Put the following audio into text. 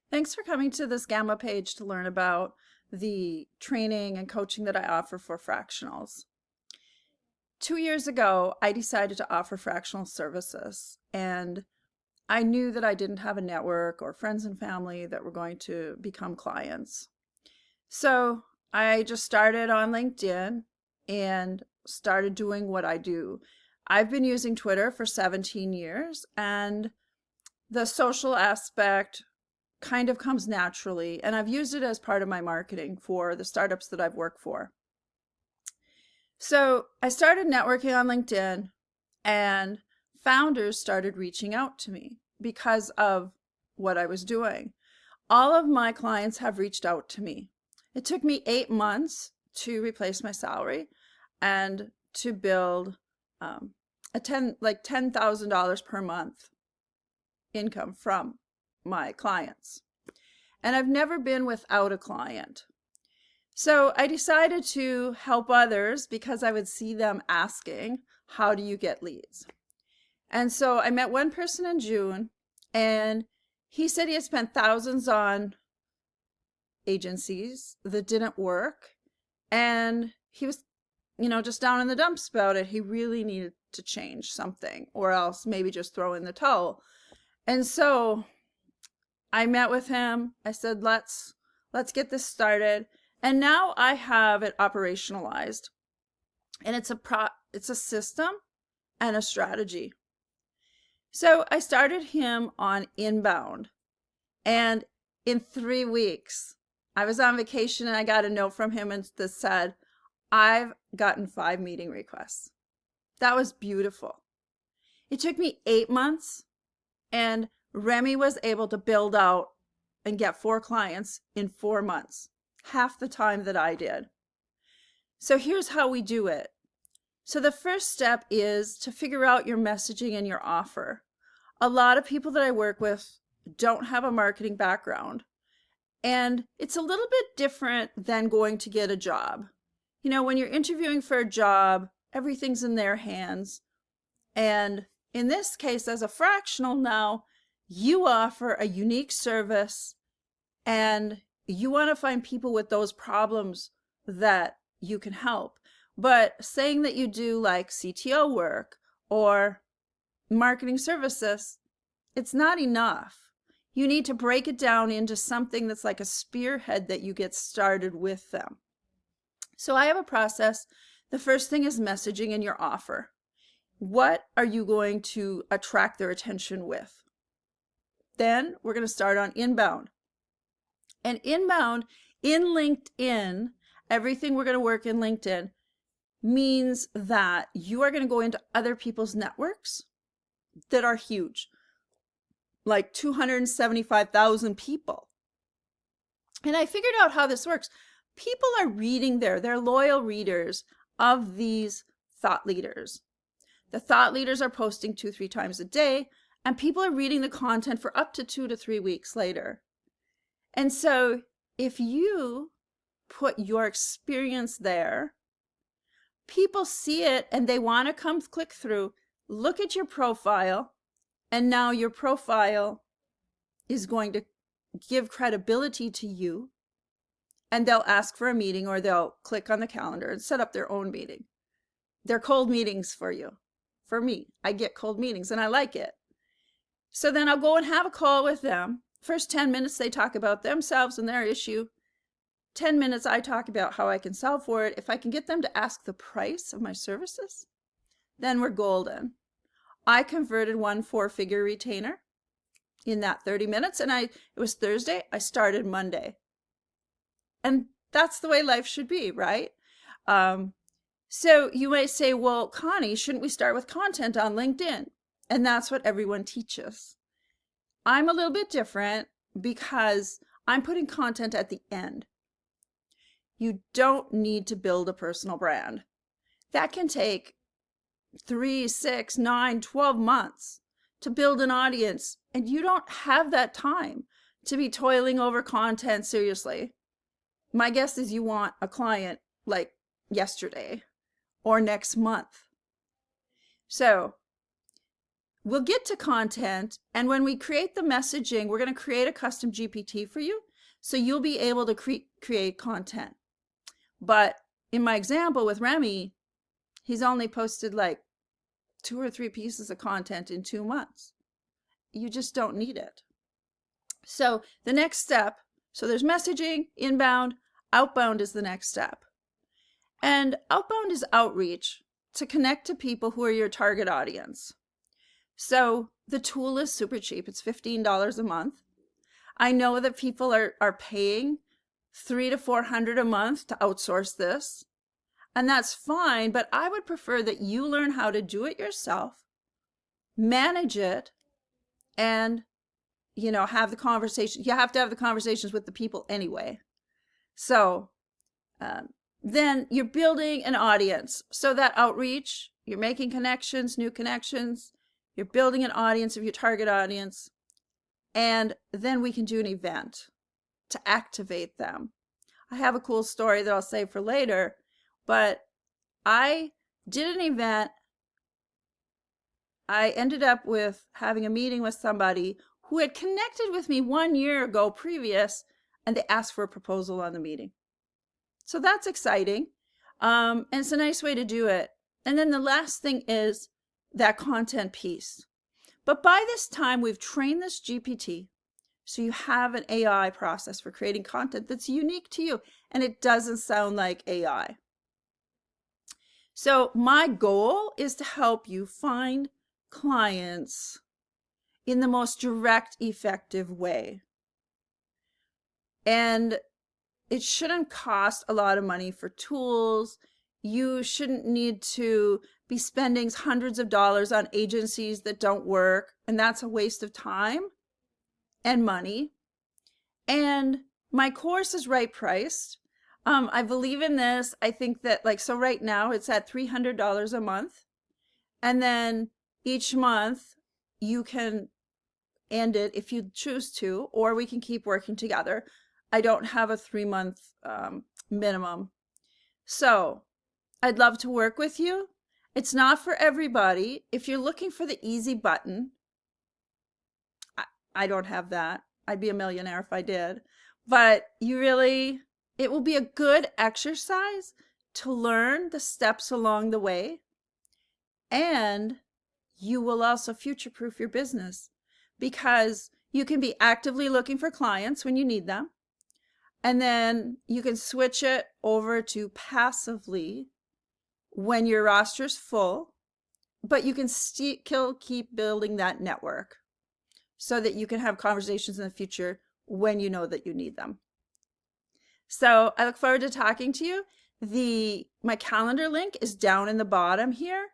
Thanks for coming to this Gamma page to learn about the training and coaching that I offer for fractionals. 2 years ago, I decided to offer fractional services, and I knew that I didn't have a network or friends and family that were going to become clients. So I just started on LinkedIn and started doing what I do. I've been using Twitter for 17 years, and the social aspect kind of comes naturally, and I've used it as part of my marketing for the startups that I've worked for. So I started networking on LinkedIn, and founders started reaching out to me because of what I was doing. All of my clients have reached out to me. It took me 8 months to replace my salary and to build $10,000 per month income from my clients. And I've never been without a client. So I decided to help others because I would see them asking, how do you get leads? And so I met one person in June, and he said he had spent thousands on agencies that didn't work. And he was, just down in the dumps about it. He really needed to change something, or else maybe just throw in the towel. And so I met with him. I said, let's get this started. And now I have it operationalized. And it's a system and a strategy. So I started him on inbound. And in 3 weeks, I was on vacation and I got a note from him that said, I've gotten 5 meeting requests. That was beautiful. It took me 8 months, and Remy was able to build out and get 4 clients in 4 months, half the time that I did. So here's how we do it. So the first step is to figure out your messaging and your offer. A lot of people that I work with don't have a marketing background, and it's a little bit different than going to get a job. When you're interviewing for a job, everything's in their hands. And in this case, as a fractional now, you offer a unique service, and you want to find people with those problems that you can help. But saying that you do like CTO work or marketing services, it's not enough. You need to break it down into something that's like a spearhead that you get started with them. So I have a process. The first thing is messaging in your offer. What are you going to attract their attention with? Then we're going to start on inbound. And inbound in LinkedIn, everything we're going to work in LinkedIn means that you are going to go into other people's networks that are huge, like 275,000 people. And I figured out how this works. People are reading there. They're loyal readers of these thought leaders. The thought leaders are posting 2-3 times a day, and people are reading the content for up to 2 to 3 weeks later. And so if you put your experience there, people see it and they want to come click through, look at your profile, and now your profile is going to give credibility to you, and they'll ask for a meeting, or they'll click on the calendar and set up their own meeting. They're cold meetings for you. For me, I get cold meetings and I like it. So then I'll go and have a call with them. First 10 minutes, they talk about themselves and their issue. 10 minutes, I talk about how I can solve for it. If I can get them to ask the price of my services, then we're golden. I converted one 4-figure retainer in that 30 minutes, and it was Thursday. I started Monday. And that's the way life should be, right? So you might say, well, Connie, shouldn't we start with content on LinkedIn? And that's what everyone teaches. I'm a little bit different because I'm putting content at the end. You don't need to build a personal brand. That can take 3, 6, 9, 12 months to build an audience, and you don't have that time to be toiling over content seriously. My guess is you want a client like yesterday or next month. So we'll get to content. And when we create the messaging, we're going to create a custom GPT for you. So you'll be able to create content. But in my example with Remy, he's only posted like 2 or 3 pieces of content in 2 months. You just don't need it. So the next step, so there's messaging, inbound, outbound is the next step. And outbound is outreach to connect to people who are your target audience. So the tool is super cheap. It's $15 a month. I know that people are paying $300 to $400 a month to outsource this, and that's fine, but I would prefer that you learn how to do it yourself, manage it, and have the conversation. You have to have the conversations with the people anyway. So then you're building an audience. So that outreach, you're making connections, new connections, you're building an audience of your target audience, and then we can do an event to activate them. I have a cool story that I'll save for later, but I did an event. I ended up with having a meeting with somebody who had connected with me 1 year ago previous, and they asked for a proposal on the meeting. So that's exciting. And it's a nice way to do it. And then the last thing is that content piece. But by this time, we've trained this GPT. So you have an AI process for creating content that's unique to you. And it doesn't sound like AI. So my goal is to help you find clients in the most direct, effective way. And it shouldn't cost a lot of money for tools. You shouldn't need to be spending hundreds of dollars on agencies that don't work, and that's a waste of time and money. And my course is right priced. I believe in this. I think that so right now it's at $300 a month. And then each month you can end it if you choose to, or we can keep working together. I don't have a 3-month minimum. So I'd love to work with you. It's not for everybody. If you're looking for the easy button, I don't have that. I'd be a millionaire if I did. But it will be a good exercise to learn the steps along the way. And you will also future-proof your business, because you can be actively looking for clients when you need them. And then you can switch it over to passively when your roster's full, but you can still keep building that network so that you can have conversations in the future when you know that you need them. So I look forward to talking to you. My calendar link is down in the bottom here.